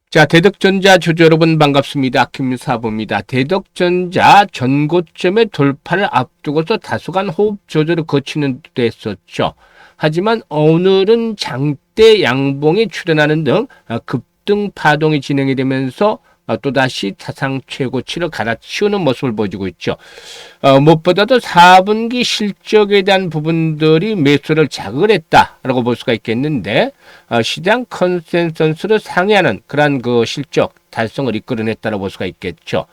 자, 대덕전자 주주 여러분 반갑습니다. 김사부입니다. 대덕전자 전고점의 돌파를 앞두고서 다소간 호흡 조절을 거치는 듯 했었죠. 하지만 오늘은 장대 양봉이 출현하는 등 급등 파동이 진행이 되면서 또다시 사상 최고치를 갈아치우는 모습을 보여주고 있죠. 무엇보다도 4분기 실적에 대한 부분들이 매수를 자극을 했다라고 볼 수가 있겠는데, 시장 컨센서스를 상회하는 그러한 그 실적 달성을 이끌어냈다고 볼 수가 있겠죠.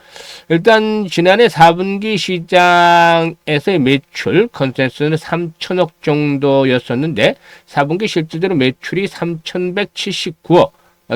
일단 지난해 4분기 시장에서의 매출 컨센서스는 3천억 정도였었는데 4분기 실질적으로 매출이 3,179억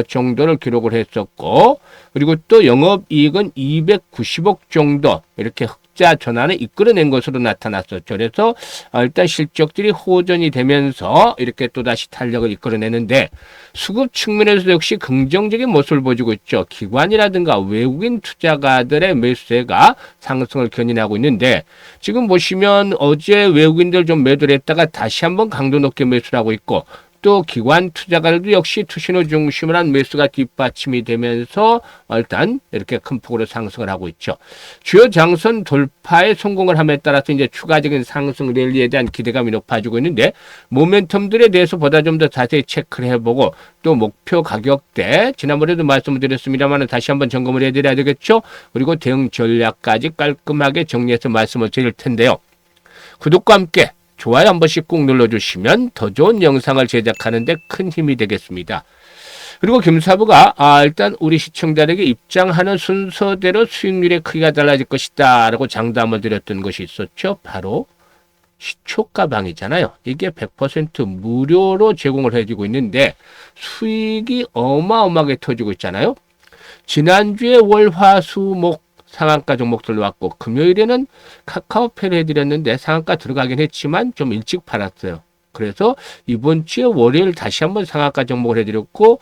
정도를 기록을 했었고, 그리고 또 영업이익은 290억 정도 이렇게 흑자 전환을 이끌어낸 것으로 나타났었죠. 그래서 일단 실적들이 호전이 되면서 이렇게 또다시 탄력을 이끌어내는데, 수급 측면에서 역시 긍정적인 모습을 보여주고 있죠. 기관이라든가 외국인 투자가들의 매수세가 상승을 견인하고 있는데, 지금 보시면 어제 외국인들 좀 매도를 했다가 다시 한번 강도 높게 매수를 하고 있고, 또 기관 투자가들도 역시 투신호 중심을 한 매수가 뒷받침이 되면서 일단 이렇게 큰 폭으로 상승을 하고 있죠. 주요 장선 돌파에 성공을 함에 따라서 이제 추가적인 상승 랠리에 대한 기대감이 높아지고 있는데, 모멘텀들에 대해서 보다 좀 더 자세히 체크를 해보고, 또 목표 가격대 지난번에도 말씀을 드렸습니다만 다시 한번 점검을 해드려야 되겠죠. 그리고 대응 전략까지 깔끔하게 정리해서 말씀을 드릴 텐데요. 구독과 함께 좋아요 한 번씩 꾹 눌러주시면 더 좋은 영상을 제작하는 데 큰 힘이 되겠습니다. 그리고 김사부가 일단 우리 시청자에게 입장하는 순서대로 수익률의 크기가 달라질 것이다 라고 장담을 드렸던 것이 있었죠. 바로 시초가방이잖아요. 이게 100% 무료로 제공을 해주고 있는데 수익이 어마어마하게 터지고 있잖아요. 지난주에 월, 화, 수, 목 상한가 종목들 왔고, 금요일에는 카카오페이를 해드렸는데 상한가 들어가긴 했지만 좀 일찍 팔았어요. 그래서 이번 주에 월요일 다시 한번 상한가 종목을 해드렸고,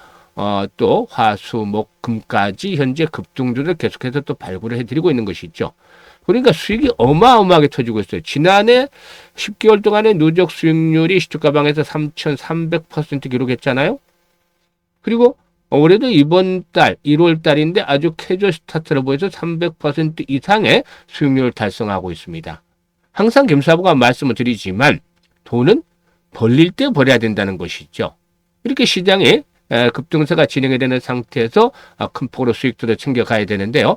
또 화, 수, 목, 금까지 현재 급등주를 계속해서 또 발굴을 해드리고 있는 것이 있죠. 그러니까 수익이 어마어마하게 터지고 있어요. 지난해 10개월 동안의 누적 수익률이 시초가방에서 3,300% 기록했잖아요. 그리고 올해도 이번 달 1월 달인데 아주 캐주얼 스타트로 보여서 300% 이상의 수익률을 달성하고 있습니다. 항상 김사부가 말씀을 드리지만 돈은 벌릴 때 벌어야 된다는 것이죠. 이렇게 시장에 급등세가 진행이 되는 상태에서 큰 폭으로 수익들을 챙겨가야 되는데요.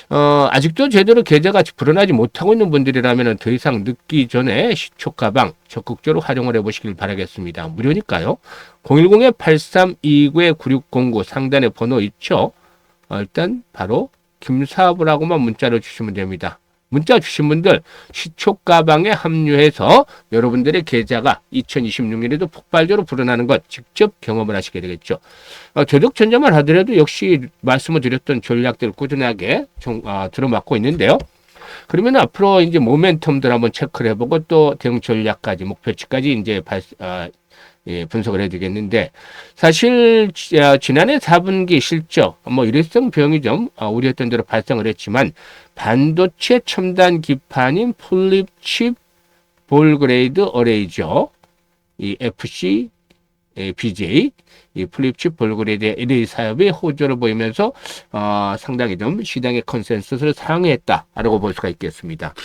아직도 제대로 계좌가 불어나지 못하고 있는 분들이라면 더 이상 늦기 전에 시초가방 적극적으로 활용을 해보시길 바라겠습니다. 무료니까요. 010-8329-9609 상단에 번호 있죠. 일단 바로 김사부라고만 문자를 주시면 됩니다. 문자 주신 분들 시초가방에 합류해서 여러분들의 계좌가 2026년에도 폭발적으로 불어나는 것 직접 경험을 하시게 되겠죠. 대덕전자만 하더라도 역시 말씀을 드렸던 전략들을 꾸준하게 들어맞고 있는데요. 그러면 앞으로 이제 모멘텀들 한번 체크를 해보고 또 대응 전략까지 목표치까지 이제 분석을 해드리겠는데, 사실 지난해 4분기 실적 일회성 병이 좀 우려했던 대로 발생을 했지만, 반도체 첨단 기판인 플립칩 볼그레이드 어레이죠. 이 FC BJ 이 플립칩 볼그레이드 어레이 사업의 호조를 보이면서 상당히 좀 시장의 컨센서스를 상회했다라고 볼 수가 있겠습니다.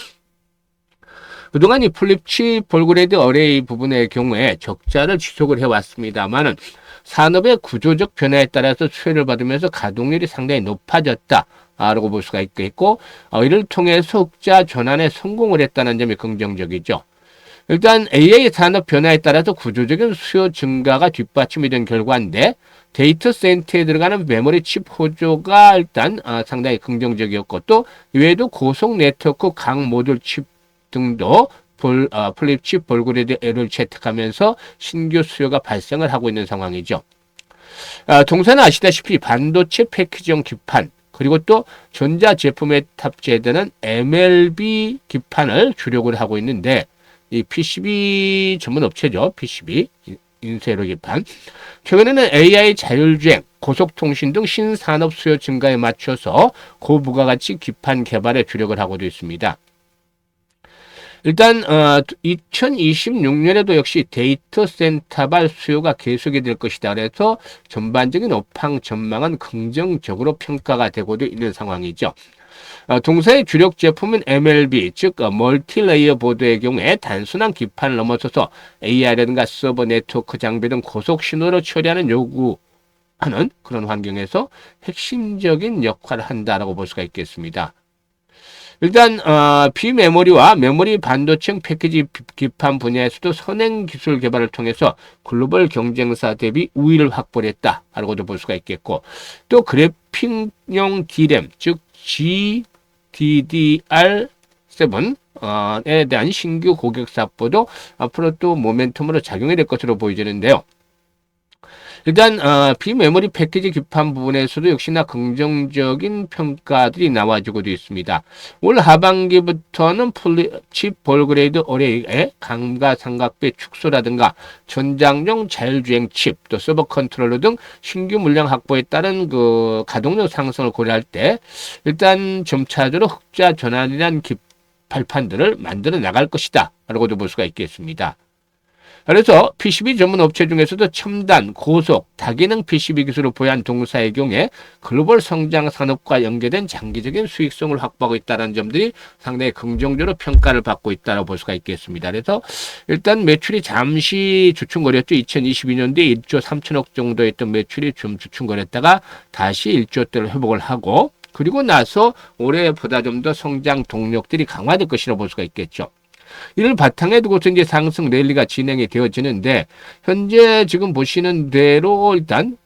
그동안 이 플립칩 볼그레이드 어레이 부분의 경우에 적자를 지속을 해왔습니다만은 산업의 구조적 변화에 따라서 수혜를 받으면서 가동률이 상당히 높아졌다라고 볼 수가 있겠고, 이를 통해서 흑자 전환에 성공을 했다는 점이 긍정적이죠. 일단 AI 산업 변화에 따라서 구조적인 수요 증가가 뒷받침이 된 결과인데, 데이터 센터에 들어가는 메모리 칩 호조가 일단 상당히 긍정적이었고, 또 이외에도 고속 네트워크 강 모듈 칩 등도 플립칩 볼그레이드 L을 채택하면서 신규 수요가 발생을 하고 있는 상황이죠. 동사는 아시다시피 반도체 패키지용 기판, 그리고 또 전자 제품에 탑재되는 MLB 기판을 주력을 하고 있는데, 이 PCB 전문 업체죠. PCB 인쇄로 기판. 최근에는 AI 자율주행, 고속통신 등 신산업 수요 증가에 맞춰서 고부가가치 기판 개발에 주력을 하고도 있습니다. 일단 2026년에도 역시 데이터 센터발 수요가 계속이 될 것이다. 그래서 전반적인 업황 전망은 긍정적으로 평가가 되고도 있는 상황이죠. 동사의 주력 제품은 MLB, 즉 멀티레이어 보드의 경우에 단순한 기판을 넘어서서 AI라든가 서버 네트워크 장비 등 고속 신호를 처리하는 요구하는 그런 환경에서 핵심적인 역할을 한다라고 볼 수가 있겠습니다. 일단 비메모리와 메모리 반도체 패키지 기판 분야에서도 선행 기술 개발을 통해서 글로벌 경쟁사 대비 우위를 확보를 했다라고도 볼 수가 있겠고, 또 그래픽용 D램 즉 GDDR7에 대한 신규 고객 사포도 앞으로 또 모멘텀으로 작용이 될 것으로 보여지는데요. 일단 비메모리 패키지 기판 부분에서도 역시나 긍정적인 평가들이 나와주고도 있습니다. 올 하반기부터는 칩 볼그레이드 어레이의 감가상각비 축소라든가 전장용 자율주행 칩, 또 서버 컨트롤러 등 신규 물량 확보에 따른 그 가동력 상승을 고려할 때 일단 점차적으로 흑자 전환이란 발판들을 만들어 나갈 것이다 라고도 볼 수가 있겠습니다. 그래서 PCB 전문 업체 중에서도 첨단, 고속, 다기능 PCB 기술을 보유한 동사의 경우에 글로벌 성장 산업과 연계된 장기적인 수익성을 확보하고 있다는 점들이 상당히 긍정적으로 평가를 받고 있다고 볼 수가 있겠습니다. 그래서 일단 매출이 잠시 주춤거렸죠. 2022년도에 1조 3천억 정도였던 매출이 좀 주춤거렸다가 다시 1조대를 회복을 하고, 그리고 나서 올해보다 좀 더 성장 동력들이 강화될 것이라고 볼 수가 있겠죠. 이를 바탕에 두고서 이제 상승 랠리가 진행이 되어지는데, 현재 지금 보시는 대로 일단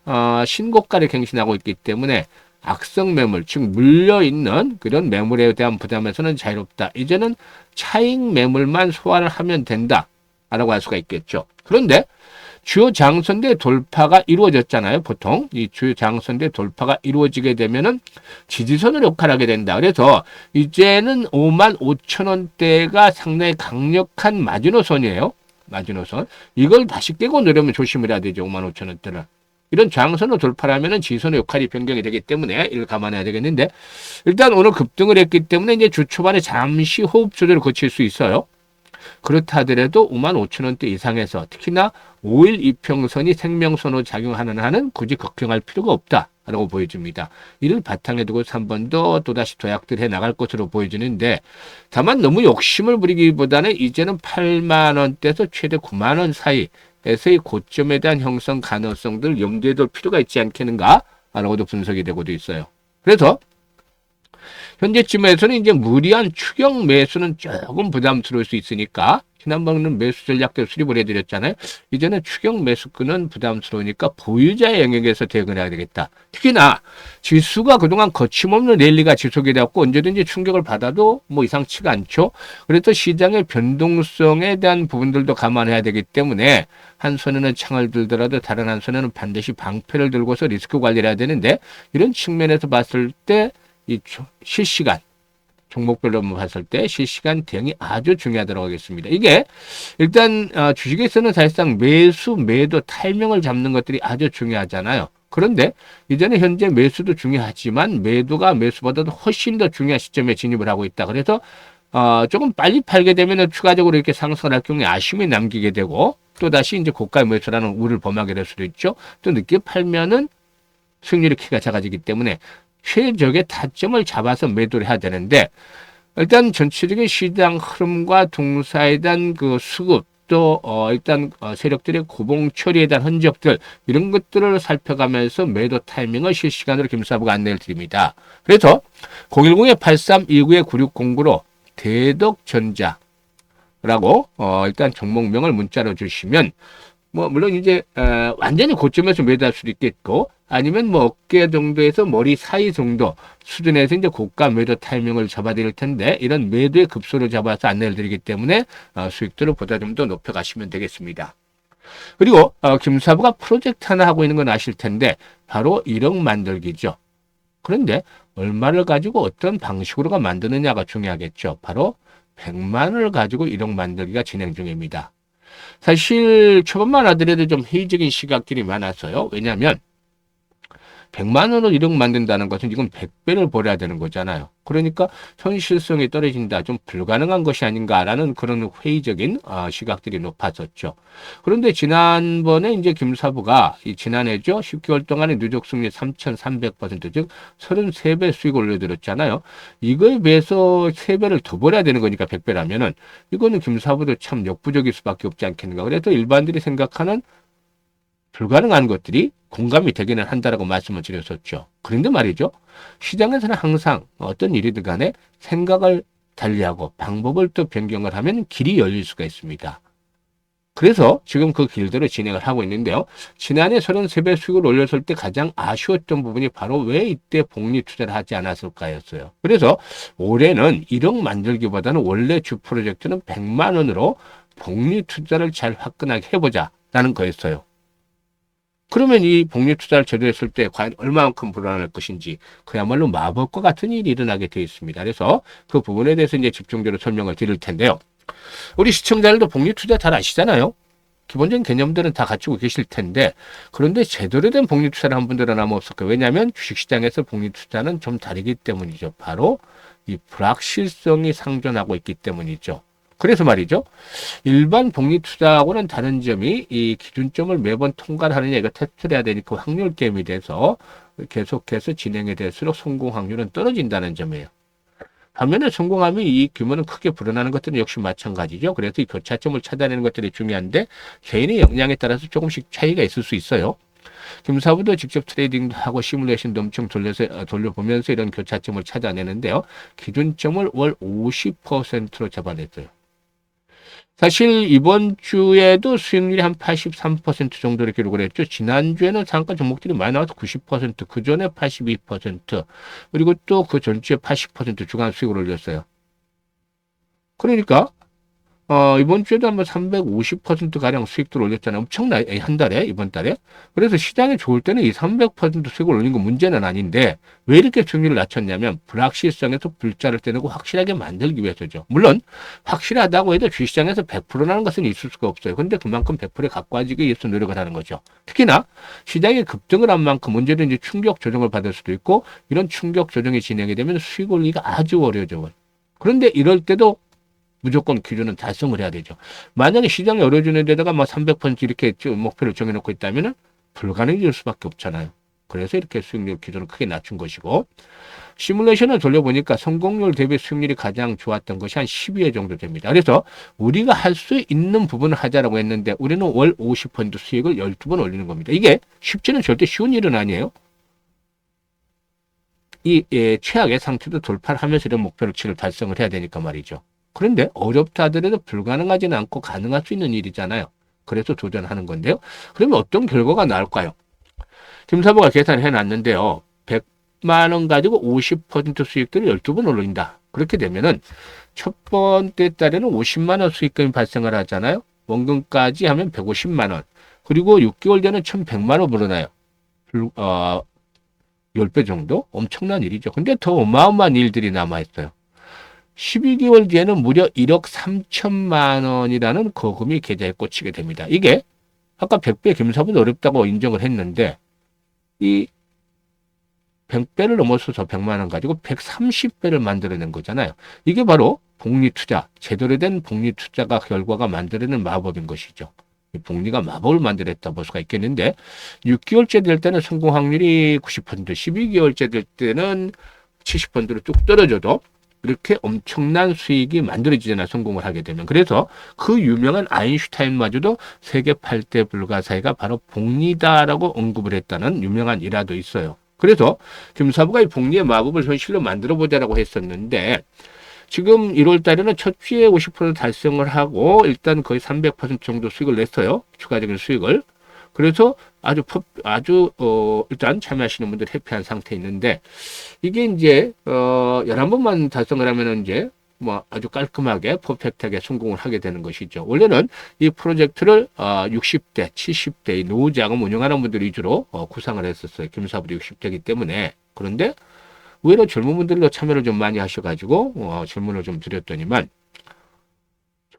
신고가를 갱신하고 있기 때문에 악성 매물, 즉 물려있는 그런 매물에 대한 부담에서는 자유롭다. 이제는 차익 매물만 소화를 하면 된다라고 할 수가 있겠죠. 그런데 주요 장선대 돌파가 이루어졌잖아요. 보통 이 주요 장선대 돌파가 이루어지게 되면은 지지선을 역할하게 된다. 그래서 이제는 55,000원대가 상당히 강력한 마지노선이에요. 마지노선. 이걸 다시 깨고 내려면 조심을 해야 되죠. 55,000원대를. 이런 장선을 돌파하면은 지지선의 역할이 변경이 되기 때문에 이를 감안해야 되겠는데, 일단 오늘 급등을 했기 때문에 이제 주 초반에 잠시 호흡 조절을 거칠 수 있어요. 그렇다 하더라도 55,000원대 이상에서 특히나 5일 이평선이 생명선으로 작용하는 한은 굳이 걱정할 필요가 없다라고 보여집니다. 이를 바탕에 두고 한 번 더 또다시 도약들 해 나갈 것으로 보여지는데, 다만 너무 욕심을 부리기보다는 이제는 8만원대에서 최대 9만원 사이에서의 고점에 대한 형성 가능성들 염두에 둘 필요가 있지 않겠는가 라고도 분석이 되고도 있어요. 그래서 현재쯤에서는 이제 무리한 추격 매수는 조금 부담스러울 수 있으니까, 지난번에는 매수 전략대로 수립을 해드렸잖아요. 이제는 추격 매수권은 부담스러우니까 보유자의 영역에서 대응을 해야 되겠다. 특히나 지수가 그동안 거침없는 랠리가 지속이 되었고 언제든지 충격을 받아도 뭐 이상치가 않죠. 그래서 시장의 변동성에 대한 부분들도 감안해야 되기 때문에 한 손에는 창을 들더라도 다른 한 손에는 반드시 방패를 들고서 리스크 관리를 해야 되는데, 이런 측면에서 봤을 때 이 실시간 종목별로 봤을 때 실시간 대응이 아주 중요하다고 하겠습니다. 이게 일단 주식에서는 사실상 매수, 매도 타이밍을 잡는 것들이 아주 중요하잖아요. 그런데 이제는 현재 매수도 중요하지만 매도가 매수보다도 훨씬 더 중요한 시점에 진입을 하고 있다. 그래서 조금 빨리 팔게 되면 추가적으로 이렇게 상승을 할 경우에 아쉬움이 남기게 되고, 또다시 이제 고가 매수라는 우를 범하게 될 수도 있죠. 또 늦게 팔면은 수익률이 키가 작아지기 때문에 최적의 타점을 잡아서 매도를 해야 되는데, 일단 전체적인 시장 흐름과 동사에 대한 그 수급, 또 일단 세력들의 고봉 처리에 대한 흔적들, 이런 것들을 살펴가면서 매도 타이밍을 실시간으로 김사부가 안내를 드립니다. 그래서 010-8329-9609로 대덕전자라고 일단 종목명을 문자로 주시면, 뭐 물론 이제 완전히 고점에서 매도할 수도 있겠고, 아니면 뭐 어깨 정도에서 머리 사이 정도 수준에서 이제 고가 매도 타이밍을 잡아드릴 텐데, 이런 매도의 급소를 잡아서 안내를 드리기 때문에 수익들을 보다 좀 더 높여가시면 되겠습니다. 그리고 김사부가 프로젝트 하나 하고 있는 건 아실 텐데, 바로 1억 만들기죠. 그런데 얼마를 가지고 어떤 방식으로가 만드느냐가 중요하겠죠. 바로 100만 원을 가지고 1억 만들기가 진행 중입니다. 사실 초반만 하더라도 좀 회의적인 시각들이 많아서요. 왜냐하면 100만 원을 1억 만든다는 것은 이건 100배를 벌어야 되는 거잖아요. 그러니까 현실성이 떨어진다, 좀 불가능한 것이 아닌가라는 그런 회의적인 시각들이 높았었죠. 그런데 지난번에 이제 김사부가 지난해죠, 10개월 동안의 누적 수익률 3,300%, 즉 33배 수익을 올려드렸잖아요. 이거에 비해서 3배를 더 벌어야 되는 거니까 100배라면은 이거는 김사부도 참 역부족일 수밖에 없지 않겠는가. 그래서 일반들이 생각하는 불가능한 것들이 공감이 되기는 한다라고 말씀을 드렸었죠. 그런데 말이죠, 시장에서는 항상 어떤 일이든 간에 생각을 달리하고 방법을 또 변경을 하면 길이 열릴 수가 있습니다. 그래서 지금 그 길대로 진행을 하고 있는데요. 지난해 33배 수익을 올렸을 때 가장 아쉬웠던 부분이 바로 왜 이때 복리 투자를 하지 않았을까였어요. 그래서 올해는 1억 만들기보다는 원래 주 프로젝트는 100만 원으로 복리 투자를 잘 화끈하게 해보자라는 거였어요. 그러면 이 복리 투자를 제대로 했을 때 과연 얼마만큼 불어날 것인지 그야말로 마법과 같은 일이 일어나게 되어 있습니다. 그래서 그 부분에 대해서 이제 집중적으로 설명을 드릴 텐데요. 우리 시청자들도 복리 투자 잘 아시잖아요. 기본적인 개념들은 다 갖추고 계실 텐데, 그런데 제대로 된 복리 투자를 한 분들은 아마 없을 거예요. 왜냐하면 주식시장에서 복리 투자는 좀 다르기 때문이죠. 바로 이 불확실성이 상존하고 있기 때문이죠. 그래서 말이죠, 일반 복리 투자하고는 다른 점이 이 기준점을 매번 통과를 하느냐, 이거 테스트를 해야 되니까 확률 게임이 돼서 계속해서 진행이 될수록 성공 확률은 떨어진다는 점이에요. 반면에 성공하면 이 규모는 크게 불어나는 것들은 역시 마찬가지죠. 그래서 이 교차점을 찾아내는 것들이 중요한데 개인의 역량에 따라서 조금씩 차이가 있을 수 있어요. 김사부도 직접 트레이딩도 하고 시뮬레이션도 엄청 돌려보면서 이런 교차점을 찾아내는데요. 기준점을 월 50%로 잡아냈어요. 사실 이번 주에도 수익률이 한 83% 정도를 기록을 했죠. 지난주에는 상가 종목들이 많이 나와서 90%, 그 전에 82%, 그리고 또 그 전주에 80% 주간 수익을 올렸어요. 그러니까 이번 주에도 한번 350%가량 수익도 올렸잖아요. 엄청나요. 한 달에, 이번 달에. 그래서 시장이 좋을 때는 이 300% 수익을 올린 건 문제는 아닌데, 왜 이렇게 수익률을 낮췄냐면, 불확실성에서 불자를 떼내고 확실하게 만들기 위해서죠. 물론, 확실하다고 해도 주식시장에서 100%라는 것은 있을 수가 없어요. 근데 그만큼 100%에 가까워지기 위해서 노력을 하는 거죠. 특히나, 시장이 급등을 한 만큼 언제든지 충격 조정을 받을 수도 있고, 이런 충격 조정이 진행이 되면 수익 올리기가 아주 어려워져요. 그런데 이럴 때도 무조건 기준은 달성을 해야 되죠. 만약에 시장이 어려워지는 데다가 뭐 300% 이렇게 목표를 정해놓고 있다면 불가능해질 수밖에 없잖아요. 그래서 이렇게 수익률 기준을 크게 낮춘 것이고, 시뮬레이션을 돌려보니까 성공률 대비 수익률이 가장 좋았던 것이 한 12회 정도 됩니다. 그래서 우리가 할 수 있는 부분을 하자라고 했는데 우리는 월 50% 수익을 12번 올리는 겁니다. 이게 쉽지는 절대 쉬운 일은 아니에요. 이 최악의 상태도 돌파를 하면서 이런 목표를 달성을 해야 되니까 말이죠. 그런데 어렵다 하더라도 불가능하지는 않고 가능할 수 있는 일이잖아요. 그래서 도전하는 건데요. 그러면 어떤 결과가 나올까요? 김사부가 계산을 해놨는데요. 100만 원 가지고 50% 수익들을 12번 올린다. 그렇게 되면은 첫 번째 달에는 50만 원 수익금이 발생을 하잖아요. 원금까지 하면 150만 원. 그리고 6개월 뒤에는 1100만 원 불어나요. 10배 정도? 엄청난 일이죠. 근데 더 어마어마한 일들이 남아있어요. 12개월 뒤에는 무려 1억 3천만 원이라는 거금이 계좌에 꽂히게 됩니다. 이게 아까 100배 김사부도 어렵다고 인정을 했는데 이 100배를 넘어서서 100만 원 가지고 130배를 만들어낸 거잖아요. 이게 바로 복리투자, 제대로 된 복리투자가 결과가 만들어낸 마법인 것이죠. 복리가 마법을 만들었다 볼 수가 있겠는데 6개월째 될 때는 성공 확률이 90%, 12개월째 될 때는 70%로 뚝 떨어져도 이렇게 엄청난 수익이 만들어지잖아요. 성공을 하게 되면. 그래서 그 유명한 아인슈타인마저도 세계 8대 불가사의가 바로 복리다라고 언급을 했다는 유명한 일화도 있어요. 그래서 김사부가 이 복리의 마법을 현실로 만들어보자라고 했었는데 지금 1월 달에는 첫 주에 50% 달성을 하고 일단 거의 300% 정도 수익을 냈어요. 추가적인 수익을. 그래서 일단 참여하시는 분들 해피한 상태에 있는데 이게 이제 11번만 달성을 하면은 이제 뭐 아주 깔끔하게 퍼펙트하게 성공을 하게 되는 것이죠. 원래는 이 프로젝트를 60대, 70대 노후자금 운영하는 분들 위주로 구상을 했었어요. 김사부도 60대이기 때문에. 그런데 의외로 젊은 분들도 참여를 좀 많이 하셔가지고 질문을 좀 드렸더니만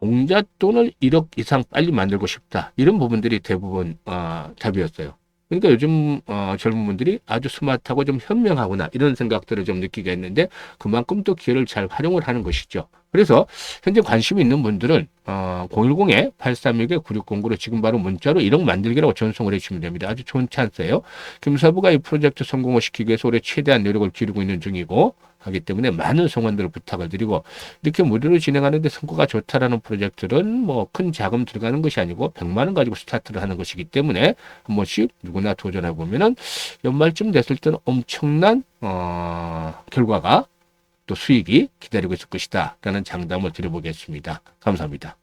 종잣돈을 1억 이상 빨리 만들고 싶다. 이런 부분들이 대부분 답이었어요. 그러니까 요즘 젊은 분들이 아주 스마트하고 좀 현명하구나 이런 생각들을 좀 느끼게 했는데 그만큼 또 기회를 잘 활용을 하는 것이죠. 그래서 현재 관심 있는 분들은 010-836-9609로 지금 바로 문자로 1억 만들기라고 전송을 해주시면 됩니다. 아주 좋은 찬스예요. 김사부가 이 프로젝트 성공을 시키기 위해서 올해 최대한 노력을 기울이고 있는 중이고 하기 때문에 많은 성원들을 부탁을 드리고 이렇게 무료로 진행하는데 성과가 좋다라는 프로젝트는 뭐 큰 자금 들어가는 것이 아니고 100만 원 가지고 스타트를 하는 것이기 때문에 한 번씩 누구나 도전해 보면은 연말쯤 됐을 때는 엄청난 결과가 또 수익이 기다리고 있을 것이다 라는 장담을 드려보겠습니다. 감사합니다.